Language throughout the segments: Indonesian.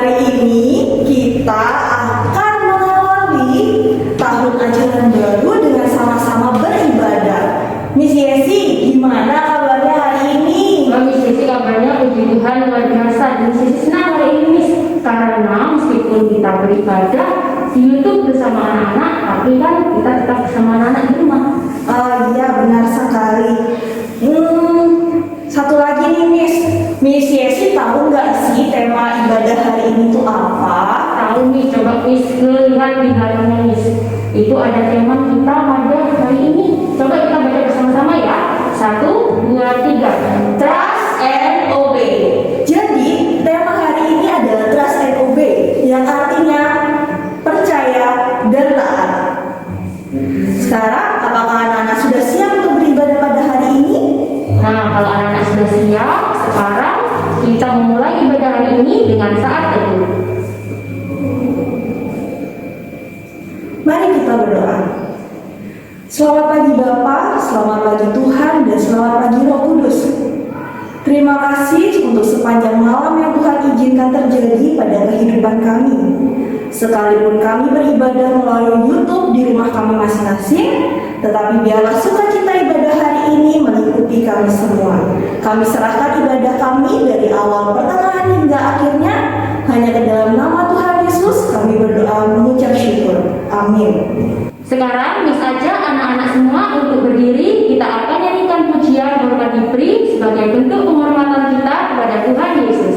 Hari ini kita akan mengawali tahun ajaran baru dengan sama-sama beribadah. Miss Yesi, gimana kabarnya hari ini? Miss Yesi kabarnya puji Tuhan luar biasa. Miss Yesi senang hari ini, Miss, karena meskipun kita beribadah di YouTube bersama anak-anak, tapi kan kita tetap bersama anak-anak di rumah. Iya, benar sekali. Satu lagi nih, Miss Yesi tahu nggak sih tema ibadah hari ini tuh apa? Tahu, Miss, coba Miss lihat di dalamnya, Miss. Itu ada tema kita pada hari ini. Coba kita baca bersama-sama ya. 1, 2, 3. Trust and obey. Jadi tema hari ini adalah trust and obey, yang artinya percaya dan taat. Sekarang, apakah anak-anak sudah siap untuk beribadah pada hari ini? Nah, kalau anak-anak sudah siap, sekarang kita memulai ibadah hari ini dengan saat teduh. Mari kita berdoa. Selamat pagi Bapa, selamat pagi Tuhan, dan selamat pagi Roh Kudus. Terima kasih untuk sepanjang malam yang Tuhan izinkan terjadi pada kehidupan kami. Sekalipun kami beribadah melalui YouTube di rumah kami masing-masing, tetapi biarlah sukacita ibadah hari ini meliputi kami semua. Kami serahkan ibadah kami dari awal, pertengahan hingga akhirnya hanya ke dalam nama Tuhan Yesus kami berdoa mengucap syukur. Amin. Sekarang Miss ajak anak-anak semua untuk berdiri. Kita akan nyanyikan pujian berkat diberi sebagai bentuk penghormatan kita kepada Tuhan Yesus.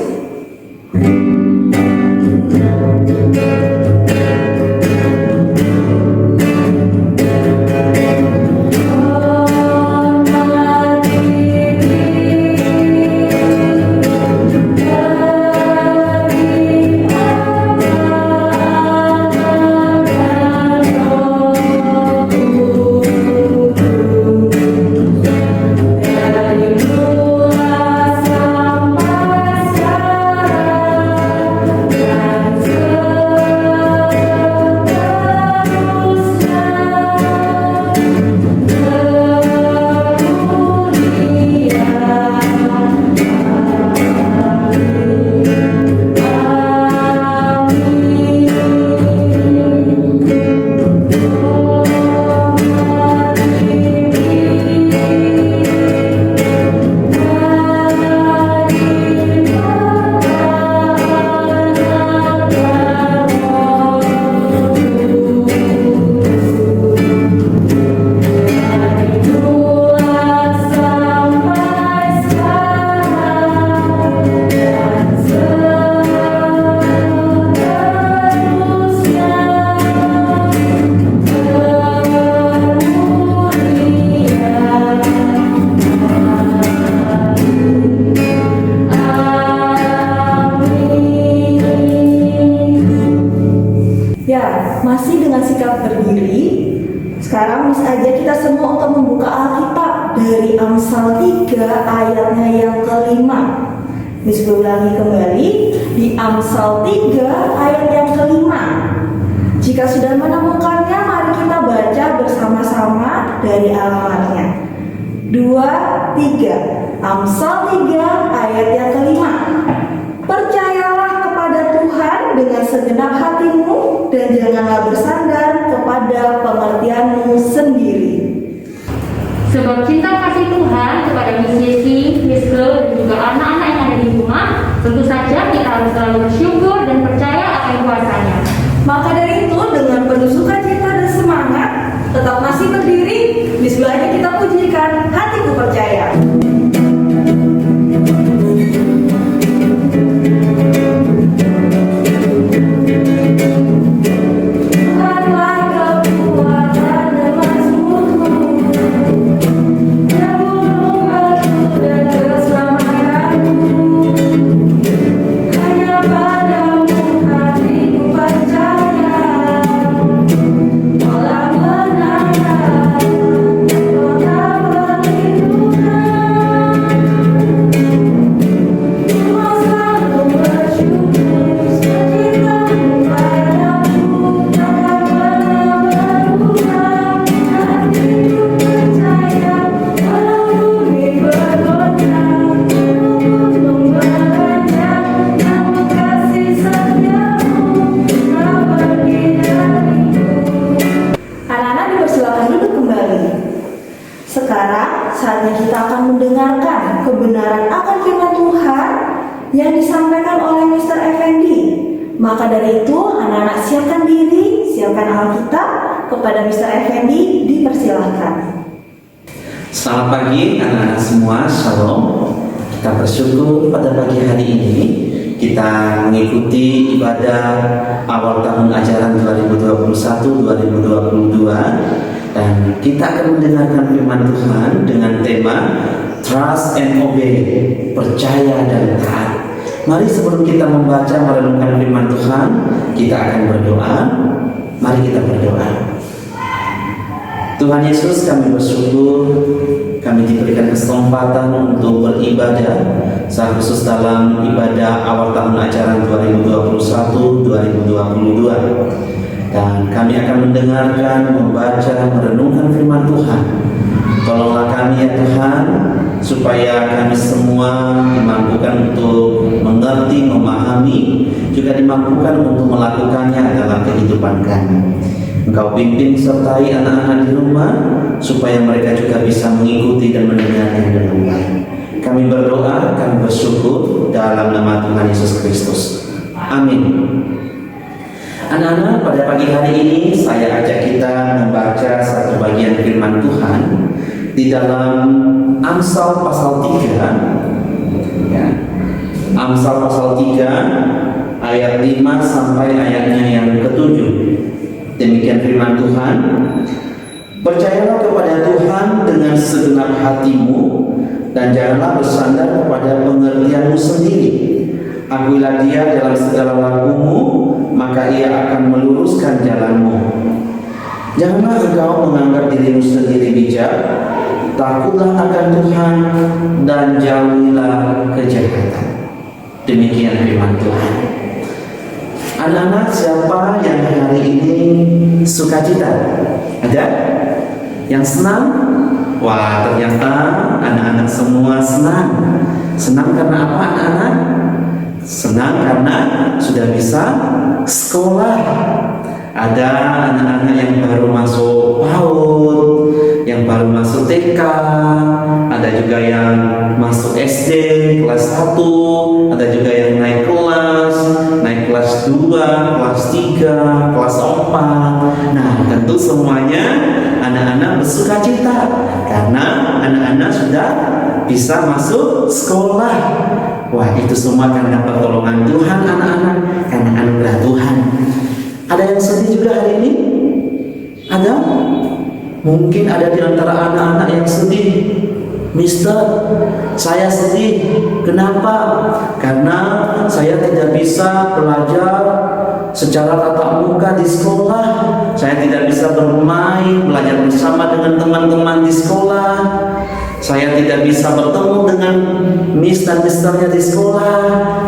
Masih dengan sikap berdiri, sekarang Miss ajak kita semua untuk membuka Alkitab dari Amsal 3 ayatnya yang kelima. Miss ulangi kembali di Amsal 3 ayat yang kelima. Jika sudah menemukannya, mari kita baca bersama-sama dari alamatnya. 2, 3. Amsal 3 ayat yang kelima. Percayalah kepada Tuhan dengan segenap hatimu dan janganlah bersandar kepada pengertianmu sendiri. Sebab cinta kasih Tuhan kepada Miss Yesi, Miss Glo, dan juga anak-anak yang ada di rumah, tentu saja kita harus selalu bersyukur dan percaya akan kuasanya. Maka dari itu, dengan penuh sukacita dan semangat, tetap masih berdiri, Miss Glo aja kita pujikan Hatiku Percaya. Walau menang, kau tak berlindung. saatnya kita akan mendengarkan kebenaran akan firman Tuhan yang disampaikan oleh Mr. Effendi. Maka dari itu, anak-anak siapkan diri, siapkan Alkitab. Kepada Mr. Effendi, dipersilahkan. Selamat pagi anak-anak semua, Shalom. Kita bersyukur pada pagi hari ini kita mengikuti ibadah awal tahun ajaran 2021-2022 dan kita akan mendengarkan firman Tuhan dengan tema Trust and Obey, percaya dan taat. Mari sebelum kita membaca merenungkan firman Tuhan, kita akan berdoa. Mari kita berdoa. Tuhan Yesus, kami bersyukur kami diberikan kesempatan untuk beribadah, secara khusus dalam ibadah awal tahun ajaran 2021-2022. Dan kami akan mendengarkan, membaca, merenungkan firman Tuhan. Tolonglah kami ya Tuhan, supaya kami semua dimampukan untuk mengerti, memahami, juga dimampukan untuk melakukannya dalam kehidupan kami. Engkau pimpin sertai anak-anak di rumah supaya mereka juga bisa mengikuti dan mendengarnya dengan baik. Kami berdoa, kami bersyukur dalam nama Tuhan Yesus Kristus. Amin. Anak-anak, pada pagi hari ini saya ajak kita membaca satu bagian firman Tuhan di dalam Amsal pasal 3 ya. Amsal pasal 3 ayat 5 sampai ayatnya yang ke-7. Demikian firman Tuhan. Percayalah kepada Tuhan dengan segenap hatimu dan janganlah bersandar kepada pengertianmu sendiri. Akuilah Dia dalam segala lakumu, maka Ia akan meluruskan jalanmu. Janganlah engkau menganggap dirimu sendiri bijak. Takutlah akan Tuhan dan jauhilah kejahatan. Demikian firman Tuhan. Anak-anak, siapa yang hari ini sukacita? Ada? Yang senang? Wah, ternyata anak-anak semua senang. Senang karena apa anak-anak? Senang karena sudah bisa sekolah. Ada anak-anak yang baru masuk PAUD, yang baru masuk TK, ada juga yang masuk SD kelas 1, ada juga yang naik kelas 2, kelas 3, kelas 4. Nah, tentu semuanya anak-anak bersukacita karena anak-anak sudah bisa masuk sekolah. Wah, itu semua karena pertolongan Tuhan anak-anak, karena anugerah Tuhan. Ada yang sedih juga hari ini? Ada? Mungkin ada di antara anak-anak yang sedih. Mister, saya sedih. Kenapa? Karena saya tidak bisa belajar secara tatap muka di sekolah. Saya tidak bisa bermain, belajar bersama dengan teman-teman di sekolah. Saya tidak bisa bertemu dengan miss dan misternya di sekolah.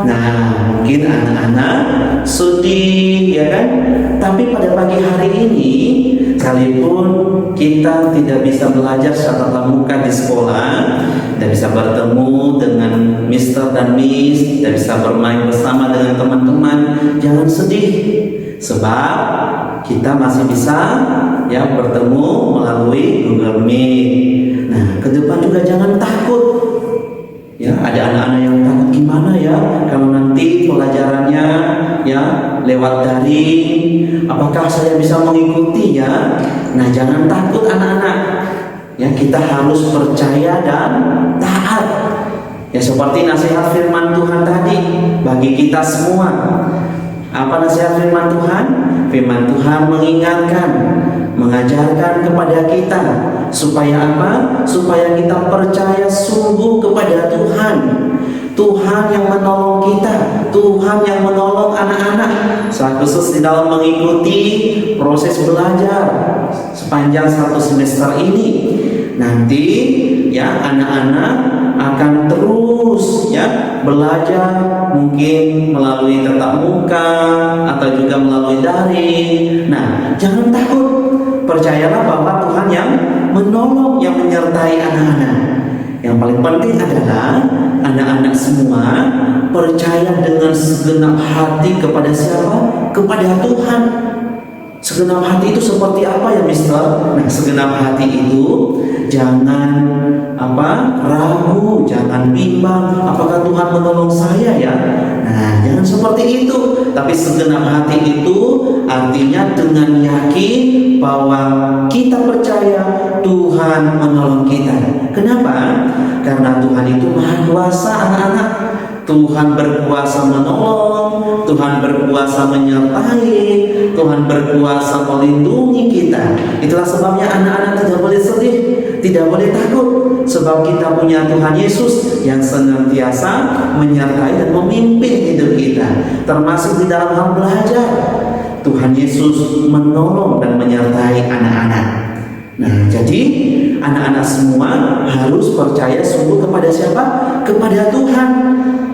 Nah, mungkin anak-anak sedih, ya kan? Tapi pada pagi hari ini, sekalipun kita tidak bisa belajar secara tatap muka di sekolah, tidak bisa bertemu dengan mister dan miss, tidak bisa bermain bersama dengan teman-teman, jangan sedih. Sebab kita masih bisa ya bertemu melalui Google Meet. Nah, ke depan juga jangan takut. Ya, ada anak-anak yang takut gimana ya kalau nanti pelajarannya ya lewat daring, apakah saya bisa mengikuti ya? Nah, jangan takut anak-anak. Ya, kita harus percaya dan taat. Ya, seperti nasihat firman Tuhan tadi bagi kita semua. Apa nasihat firman Tuhan? Firman Tuhan mengingatkan, mengajarkan kepada kita supaya apa? Supaya kita percaya sungguh kepada Tuhan. Tuhan yang menolong kita, Tuhan yang menolong anak-anak, khusus di dalam mengikuti proses belajar sepanjang 1 semester ini. Nanti ya anak-anak akan terus ya belajar, mungkin melalui tatap muka atau juga melalui daring. Nah, jangan takut, percayalah bahwa Tuhan yang menolong, yang menyertai anak-anak. Yang paling penting adalah anak-anak semua percaya dengan segenap hati kepada siapa? Kepada Tuhan. Segenap hati itu seperti apa ya, Mister? Nah, segenap hati itu jangan ragu, jangan bimbang, apakah Tuhan menolong saya ya? Nah, jangan seperti itu. Tapi segenap hati itu artinya dengan yakin bahwa kita percaya Tuhan menolong kita. Kenapa? Karena Tuhan itu Maha Kuasa, anak-anak. Tuhan berkuasa menolong, Tuhan berkuasa menyertai, Tuhan berkuasa melindungi kita. Itulah sebabnya anak-anak tidak boleh sedih, tidak boleh takut, sebab kita punya Tuhan Yesus yang senantiasa menyertai dan memimpin hidup kita, termasuk di dalam hal belajar. Tuhan Yesus menolong dan menyertai anak-anak. Nah, jadi anak-anak semua harus percaya sungguh kepada siapa? Kepada Tuhan.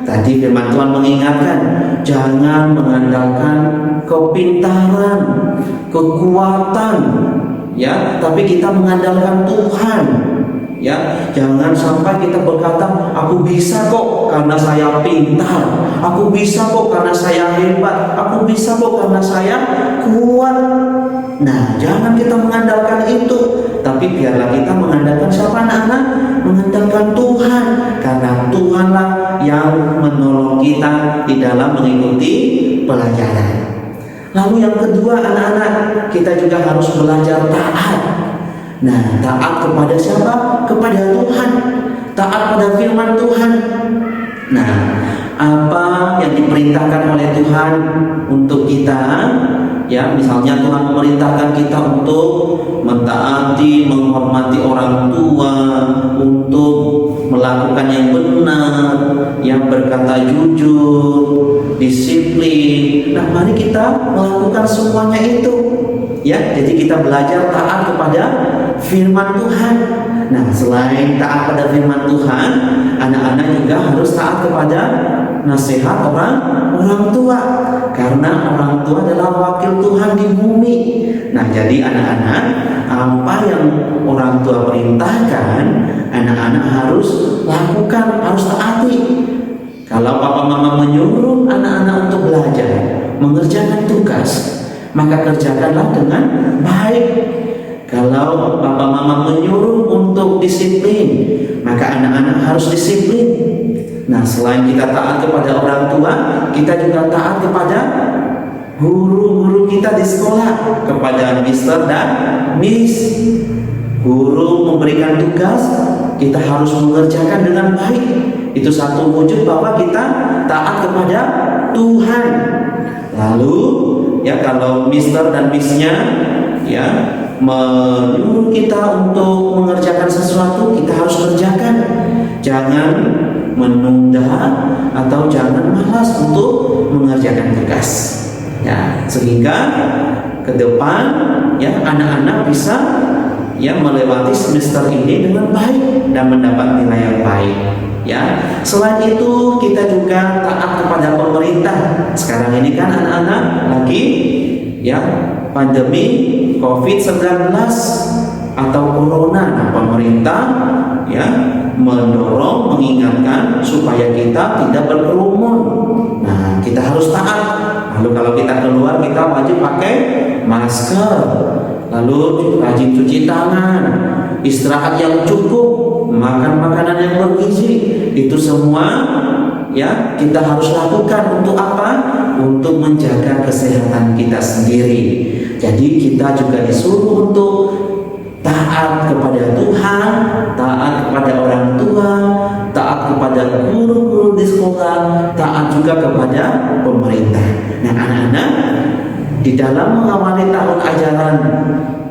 Tadi firman Tuhan mengingatkan, jangan mengandalkan kepintaran, kekuatan, ya, tapi kita mengandalkan Tuhan. Ya, jangan sampai kita berkata, aku bisa kok karena saya pintar, aku bisa kok karena saya hebat, aku bisa kok karena saya kuat. Nah, jangan kita mengandalkan itu, tapi biarlah kita mengandalkan siapa, anak-anak? Mengandalkan Tuhan, karena Tuhanlah yang menolong kita di dalam mengikuti pelajaran. Lalu yang kedua, anak-anak, kita juga harus belajar taat. Nah, taat kepada siapa? Kepada Tuhan. Taat pada firman Tuhan. Nah, apa yang diperintahkan oleh Tuhan untuk kita? Ya, misalnya Tuhan memerintahkan kita untuk mentaati, menghormati orang tua, untuk melakukan yang benar, yang berkata jujur, disiplin. Nah, mari kita melakukan semuanya itu. Ya, jadi kita belajar taat kepada firman Tuhan. Nah, selain taat pada firman Tuhan, anak-anak juga harus taat kepada nasihat orang tua, karena orang tua adalah wakil Tuhan di bumi. Nah, jadi anak-anak, apa yang orang tua perintahkan, anak-anak harus lakukan, harus taati. Kalau papa mama menyuruh anak-anak untuk belajar, mengerjakan tugas, maka kerjakanlah dengan baik. Kalau papa mama menyuruh untuk disiplin, maka anak-anak harus disiplin. Nah, selain kita taat kepada orang tua, kita juga taat kepada guru-guru kita di sekolah, kepada Mister dan Miss. Guru memberikan tugas, kita harus mengerjakan dengan baik. Itu satu wujud bahwa kita taat kepada Tuhan. Lalu, ya, kalau Mister dan Miss-nya ya menyuruh kita untuk mengerjakan sesuatu, kita harus kerjakan. Jangan menunda atau jangan malas untuk mengerjakan tugas. Ya, sehingga ke depan ya anak-anak bisa ya melewati semester ini dengan baik dan mendapat nilai yang baik. Ya, selain itu kita juga taat kepada pemerintah. Sekarang ini kan anak-anak lagi ya pandemi COVID-19 atau corona. Nah, pemerintah ya mendorong, mengingatkan supaya kita tidak berkerumun. Nah, kita harus taat. Lalu kalau kita keluar, kita wajib pakai masker. Lalu rajin cuci tangan, istirahat yang cukup, makan makanan yang bergizi. Itu semua ya kita harus lakukan untuk apa? Untuk menjaga kesehatan kita sendiri. Jadi kita juga disuruh untuk taat kepada Tuhan, taat kepada orang tua, taat kepada guru-guru di sekolah, taat juga kepada pemerintah. Nah, anak-anak, di dalam mengawali tahun ajaran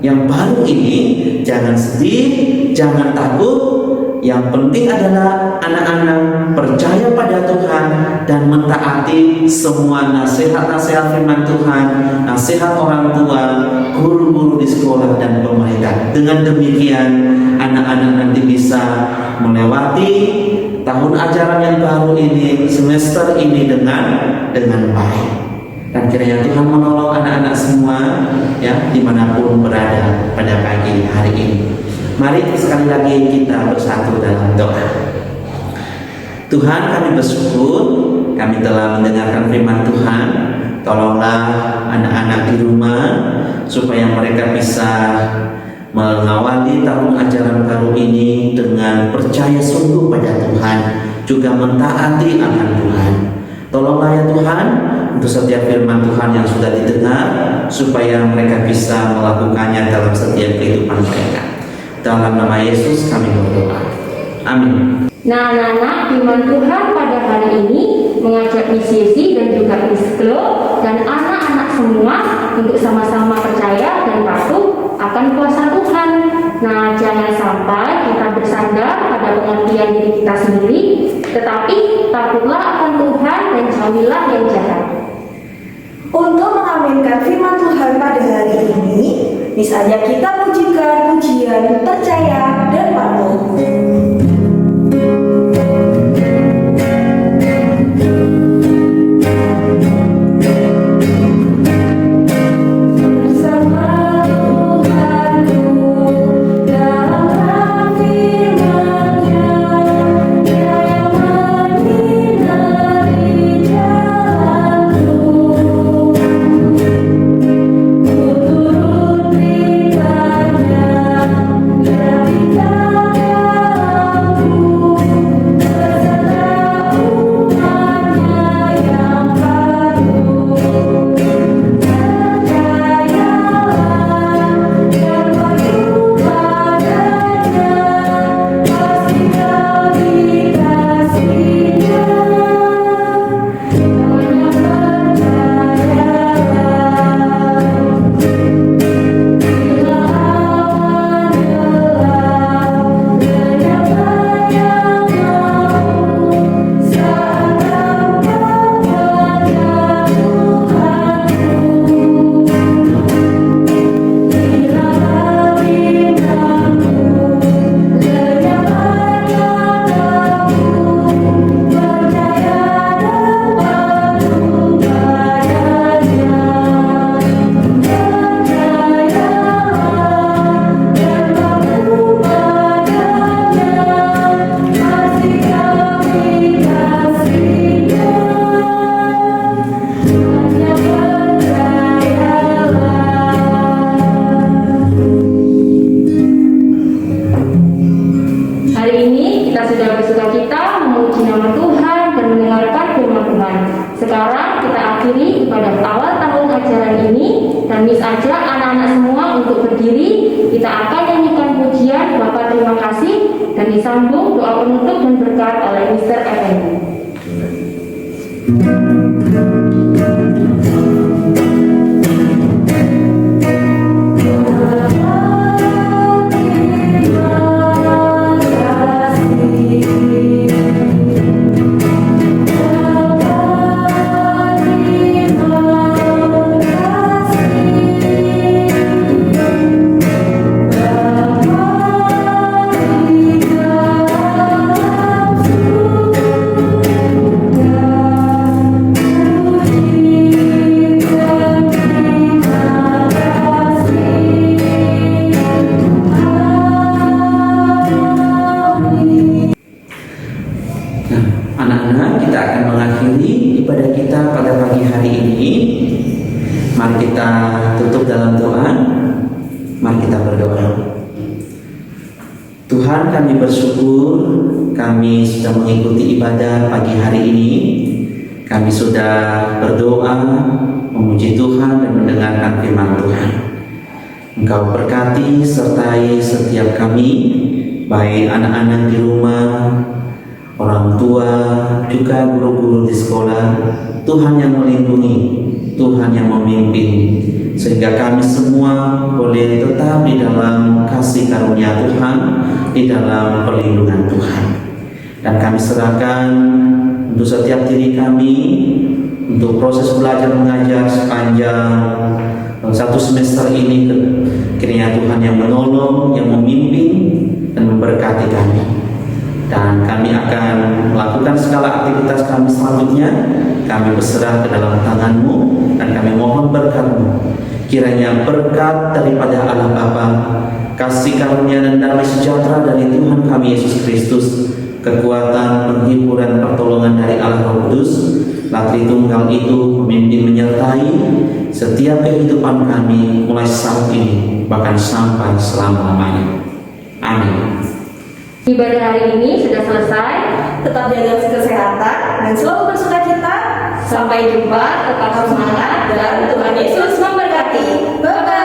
yang baru ini, jangan sedih, jangan takut. Yang penting adalah anak-anak percaya pada Tuhan dan mentaati semua nasihat-nasihat firman Tuhan, nasihat orang tua, guru-guru di sekolah dan pemerintah. Dengan demikian, anak-anak nanti bisa melewati tahun ajaran yang baru ini, semester ini dengan baik. Dan kiranya Tuhan menolong anak-anak semua ya dimanapun berada pada pagi hari ini. Mari sekali lagi kita bersatu dalam doa. Tuhan, kami bersyukur kami telah mendengarkan firman Tuhan. Tolonglah anak-anak di rumah supaya mereka bisa mengawali tahun ajaran baru ini dengan percaya sungguh pada Tuhan, juga mentaati akan Tuhan. Tolonglah ya Tuhan untuk setiap firman Tuhan yang sudah didengar, supaya mereka bisa melakukannya dalam setiap kehidupan mereka. Dalam nama Yesus kami berdoa. Amin. Nah, anak-anak, firman Tuhan pada hari ini mengajak Miss Yesi dan juga Miss Klo dan anak-anak semua untuk sama-sama percaya dan patuh akan kuasa Tuhan. Nah, jangan sampai kita bersandar pada pengertian diri kita sendiri, tetapi takutlah akan Tuhan dan jauhilah yang jahat. Untuk mengaminkan firman Tuhan pada hari ini, misalnya kita pujikan pujian percaya dan patuh. Sekarang kita akhiri pada awal tahun ajaran ini dan Miss ajak anak-anak semua untuk berdiri. Kita akan nyanyikan pujian Bapa terima kasih dan disambung doa penutup dan berkat oleh Mr. Effendi. Anak-anak, kita akan mengakhiri ibadah kita pada pagi hari ini. Mari kita tutup dalam doa. Mari kita berdoa. Tuhan, kami bersyukur kami sudah mengikuti ibadah pagi hari ini. Kami sudah berdoa, memuji Tuhan dan mendengarkan firman Tuhan. Engkau berkati sertai setiap kami, baik anak-anak di rumah, orang tua, juga guru-guru di sekolah. Tuhan yang melindungi, Tuhan yang memimpin, sehingga kami semua boleh tetap di dalam kasih karunia Tuhan, di dalam perlindungan Tuhan. Dan kami serahkan untuk setiap diri kami, untuk proses belajar mengajar sepanjang satu semester ini, kiranya Tuhan yang menolong, yang memimpin dan memberkati kami. Dan kami akan melakukan segala aktivitas kami selanjutnya. Kami berserah ke dalam tangan-Mu dan kami mohon berkat-Mu. Kiranya berkat daripada Allah Bapa, kasih karunia dan damai sejahtera dari Tuhan kami Yesus Kristus, kekuatan, penghiburan, pertolongan dari Allah Roh Kudus, Latri Tunggal itu memimpin menyertai setiap kehidupan kami mulai saat ini bahkan sampai selama-lamanya. Amin. Ibadah hari ini sudah selesai. Tetap jaga kesehatan dan selalu bersukacita. Sampai jumpa, tetap semangat, dan Tuhan Yesus memberkati. Bye-bye.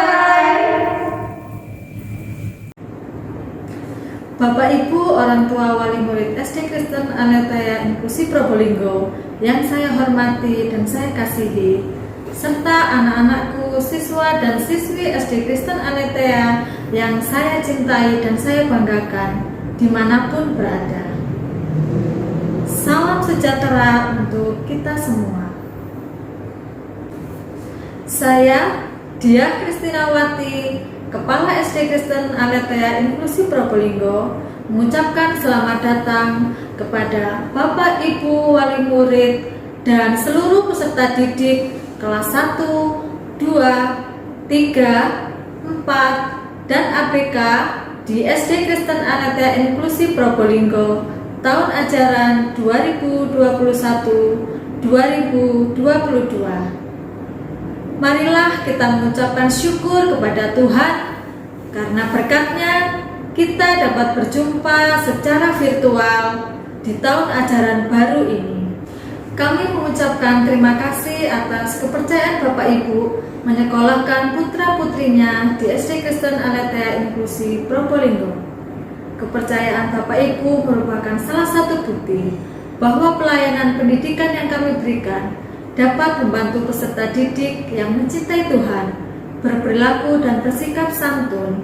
Bapak Ibu, orang tua wali murid SD Kristen Aletheia Inklusi Probolinggo yang saya hormati dan saya kasihi, serta anak-anakku, siswa dan siswi SD Kristen Aletheia yang saya cintai dan saya banggakan dimanapun berada. Salam sejahtera untuk kita semua. Saya, Diah Kristinawati, Kepala SD Kristen Aletheia Inklusi Probolinggo, mengucapkan selamat datang kepada Bapak Ibu wali murid dan seluruh peserta didik kelas 1, 2, 3, 4, dan ABK di SD Kristen Aletheia Inklusi Probolinggo tahun ajaran 2021-2022. Marilah kita mengucapkan syukur kepada Tuhan karena berkat-Nya kita dapat berjumpa secara virtual di tahun ajaran baru ini. Kami mengucapkan terima kasih atas kepercayaan Bapak Ibu menyekolahkan putra-putrinya di SD Kristen Aletheia Inklusi Probolinggo. Kepercayaan Bapak Ibu merupakan salah satu bukti bahwa pelayanan pendidikan yang kami berikan dapat membantu peserta didik yang mencintai Tuhan, berperilaku dan bersikap santun,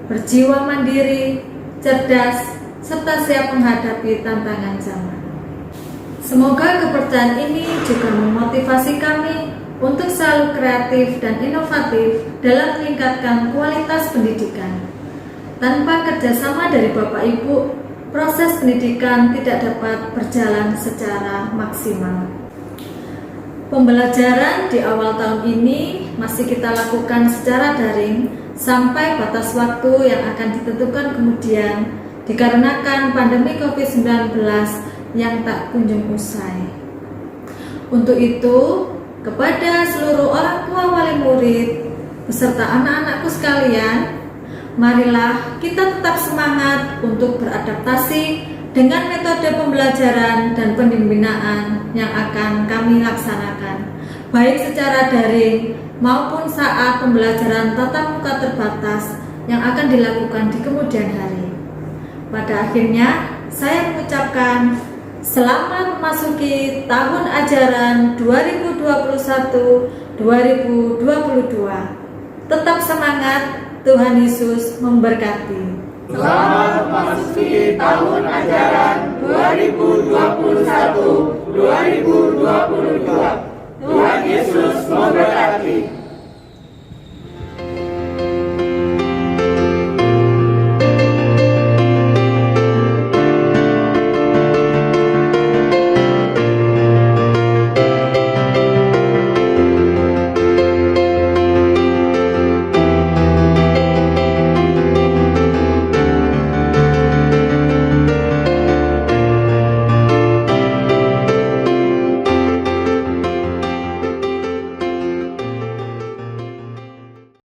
berjiwa mandiri, cerdas, serta siap menghadapi tantangan zaman. Semoga kepercayaan ini juga memotivasi kami untuk selalu kreatif dan inovatif dalam meningkatkan kualitas pendidikan. Tanpa kerjasama dari Bapak Ibu, proses pendidikan tidak dapat berjalan secara maksimal. Pembelajaran di awal tahun ini masih kita lakukan secara daring sampai batas waktu yang akan ditentukan kemudian dikarenakan pandemi COVID-19 yang tak kunjung usai. Untuk itu, kepada seluruh orang tua wali murid beserta anak-anakku sekalian, marilah kita tetap semangat untuk beradaptasi dengan metode pembelajaran dan pembinaan yang akan kami laksanakan, baik secara daring maupun saat pembelajaran tatap muka terbatas yang akan dilakukan di kemudian hari. Pada akhirnya, saya mengucapkan selamat memasuki tahun ajaran 2021-2022. Tetap semangat, Tuhan Yesus memberkati. Selamat memasuki tahun ajaran 2021-2022. Tuhan Yesus memberkati.